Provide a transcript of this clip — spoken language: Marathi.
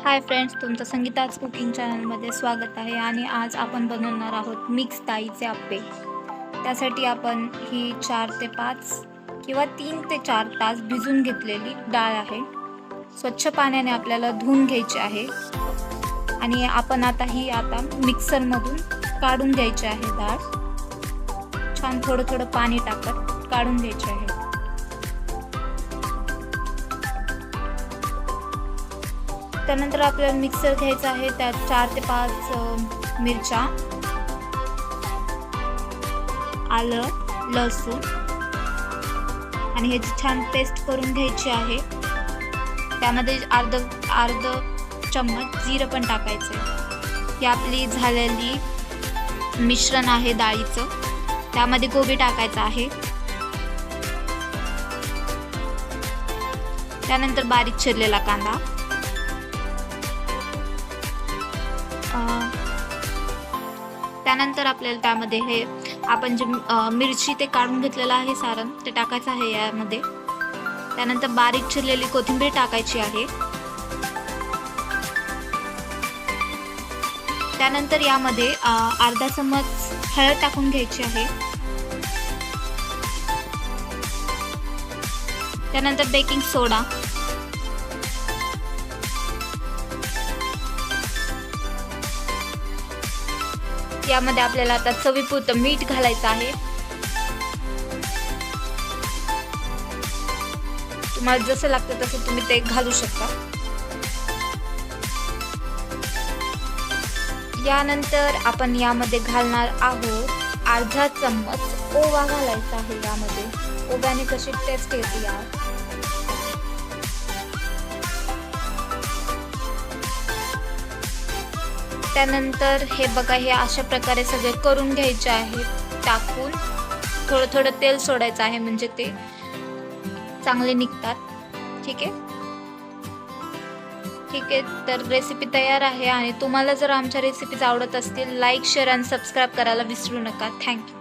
हाय फ्रेंड्स, तुमचं संगीताच कुकिंग चॅनलमध्ये स्वागत आहे. आणि आज आपण बनवणार आहोत मिक्स डाळीचे आप्पे. त्यासाठी आपण ही 4 ते 5 किंवा 3 ते 4 तास भिजून घेतलेली डाळ आहे. स्वच्छ पाण्याने आपल्याला धुवून घ्यायची आहे आणि आपण आता मिक्सरमधून काढून घ्यायची आहे डाळ. छान थोडं थोडं पाणी टाकत काढून घ्यायची आहे. त्यानंतर आपल्याला मिक्सर घ्यायचा आहे. त्यात 4 ते 5 मिरच्या, आलं, लसूण आणि ह्याची छान पेस्ट करून घ्यायची आहे. त्यामध्ये अर्ध चम्मच जिरं पण टाकायचं आहे. ही आपली झालेली मिश्रण आहे डाळीचं. त्यामध्ये गोबी टाकायचं आहे. त्यानंतर बारीक चिरलेला कांदा, त्यानंतर आपल्याला त्यामध्ये हे आपण जे मिरची ते काढून घेतलेलं आहे सारण ते टाकायचं आहे यामध्ये. त्यानंतर बारीक चिरलेली कोथिंबीर टाकायची आहे. त्यानंतर यामध्ये अर्धा चम्मच हळद टाकून घ्यायची आहे. त्यानंतर बेकिंग सोडा, यामध्ये आपल्याला आता चवीपुरतं मीठ घालायचं आहे. तुम्हाला जसं लागतं तसं तुम्ही ते घालू शकता. यानंतर आपण यामध्ये घालणार आहोत अर्धा चम्मच ओवा घालायचा आहे. यामध्ये ओव्याने कशी टेस्ट येते यार. त्यानंतर हे बघा, हे अशा प्रकारे सगळे करून घ्यायचे आहे. टाकून थोडं थोडं तेल सोडायचं आहे, म्हणजे ते चांगले निघतात. ठीक आहे, तर रेसिपी तयार आहे. आणि तुम्हाला जर आमच्या रेसिपीज आवडत असतील, लाईक, शेअर आणि सबस्क्राईब करायला विसरू नका. थँक्यू.